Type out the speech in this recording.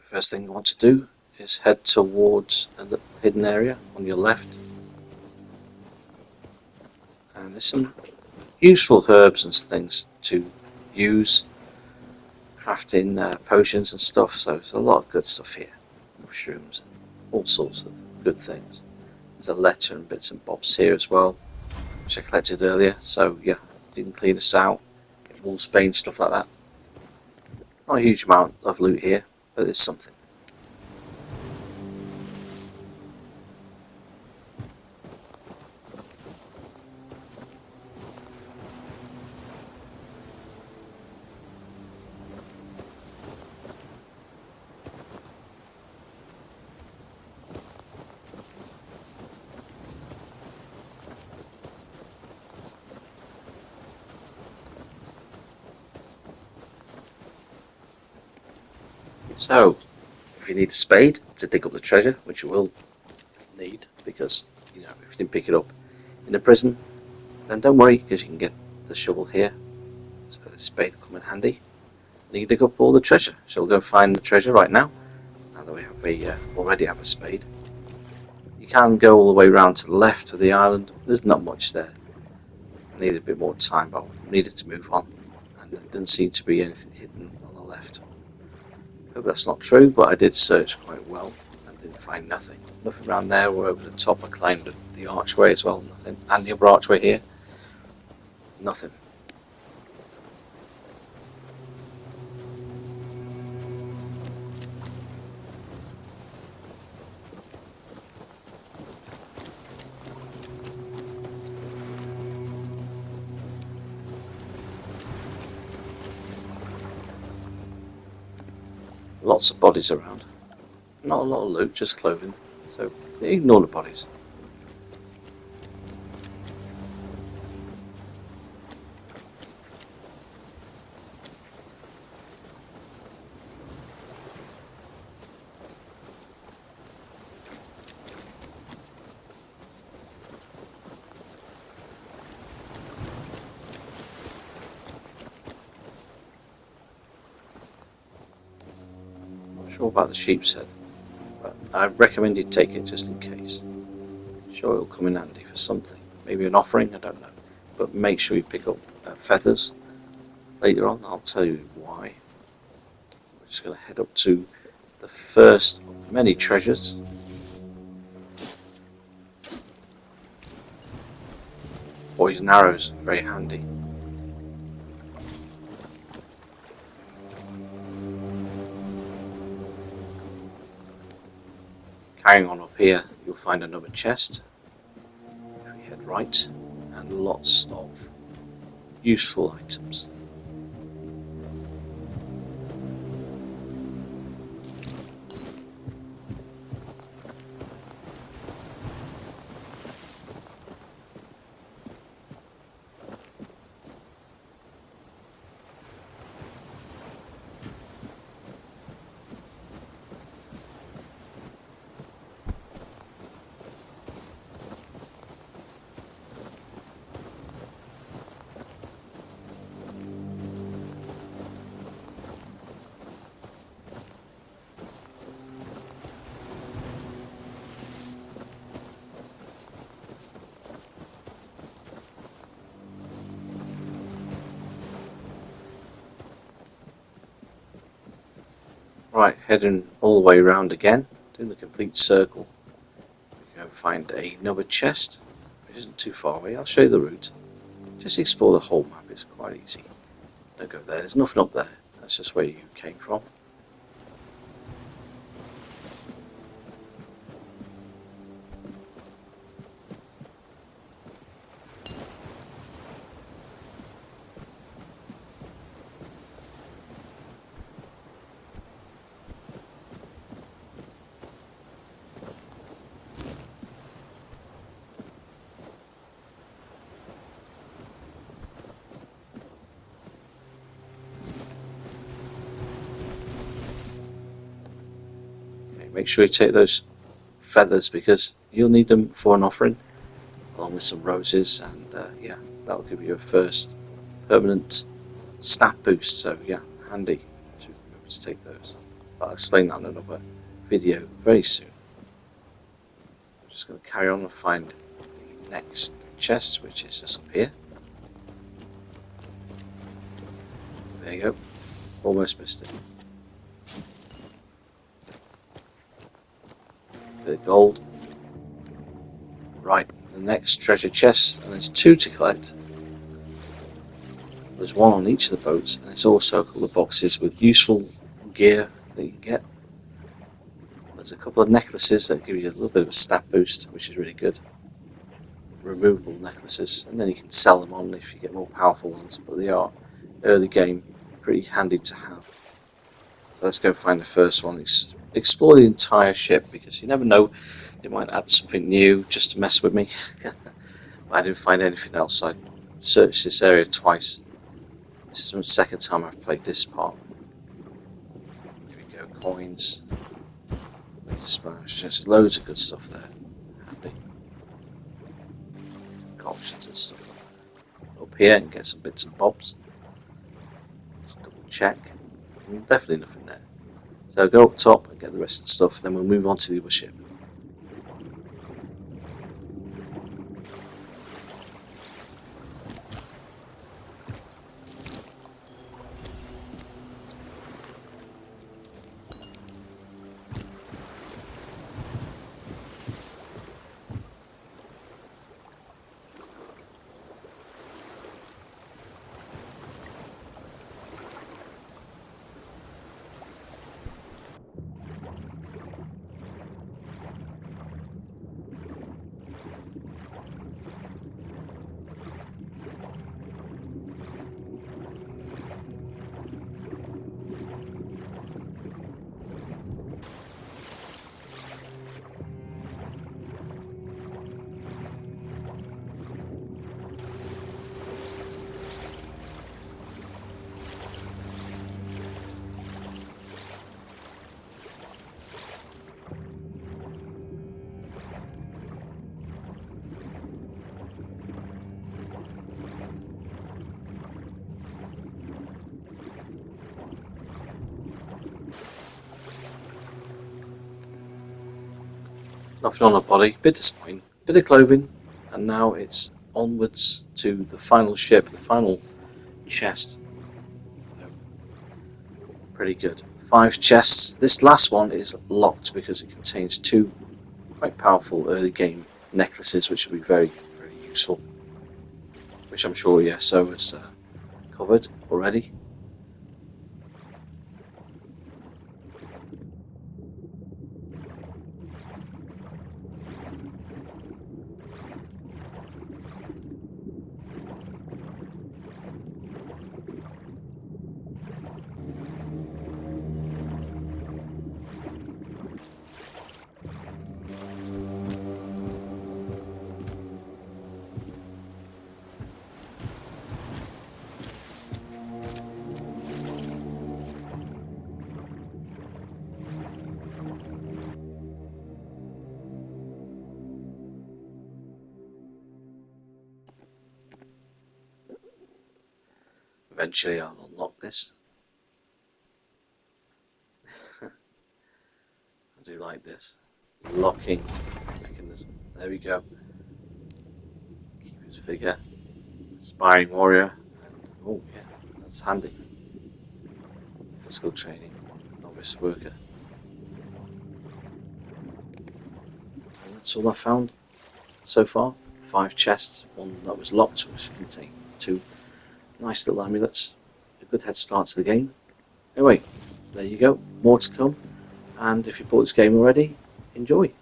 first thing you want to do is head towards the hidden area on your left. And there's some useful herbs and things to use, crafting potions and stuff, so there's a lot of good stuff here. Mushrooms and all sorts of good things. There's a letter and bits and bobs here as well, which I collected earlier, so yeah, you can clean this out, get wolfsbane, stuff like that. Not a huge amount of loot here, but it's something. So, if you need a spade to dig up the treasure, which you will need, because if you didn't pick it up in the prison, then don't worry, because you can get the shovel here. So the spade will come in handy. And you can dig up all the treasure. So we'll go find the treasure right now. Now that we already have a spade. You can go all the way around to the left of the island. There's not much there. I needed a bit more time, but I needed to move on. And there didn't seem to be anything hidden on the left. Hope that's not true, but I did search quite well and didn't find nothing. Nothing around there or over the top. I climbed the archway as well, nothing. And the upper archway here, nothing. Lots of bodies around. Not a lot of loot, just clothing. So ignore the bodies. Sure about the sheep's head, but I recommend you take it just in case. Sure, it'll come in handy for something, maybe an offering, I don't know, but make sure you pick up feathers later on. I'll tell you why. We're just going to head up to the first of many treasures. Poison arrows, very handy. Carrying on up here, you'll find another chest. If we head right, and lots of useful items. Right, heading all the way around again, doing the complete circle. You go find another chest, which isn't too far away. I'll show you the route. Just explore the whole map, it's quite easy. Don't go there, there's nothing up there. That's just where you came from. Make sure you take those feathers because you'll need them for an offering, along with some roses, and yeah, that'll give you a first permanent snap boost. So yeah, handy to take those. but I'll explain that in another video very soon. I'm just going to carry on and find the next chest, which is just up here. There you go. Almost missed it. Bit of gold. Right, the next treasure chest, and there's 2 to collect. There's 1 on each of the boats, and there's also a couple of boxes with useful gear that you can get. There's a couple of necklaces that give you a little bit of a stat boost, which is really good. Removable necklaces, and then you can sell them on if you get more powerful ones, but they are early game pretty handy to have. So let's go find the first one. Explore the entire ship, because you never know, they might add something new just to mess with me. I didn't find anything else. I searched this area twice. This is the second time I've played this part. Here we go, coins. Just loads of good stuff there. Handy. Options and stuff. Up here and get some bits and bobs. Just double check. Definitely nothing there. So go up top and get the rest of the stuff, then we'll move on to the other ship. Nothing on her body, bit of spine, bit of clothing, and now it's onwards to the final ship, the final chest. So, pretty good. 5 chests. This last one is locked because it contains 2 quite powerful early game necklaces, which will be very, very useful. Which I'm sure ESO has covered already. Eventually I'll unlock this. I do like this. Locking mechanism. There we go. Keeper's figure. Aspiring warrior. And, oh yeah, that's handy. Physical training. Novice worker. And that's all I found so far. 5 chests. 1 that was locked, which contained 2 nice little amulets. A good head start to the game. Anyway, there you go. More to come. And if you bought this game already, enjoy.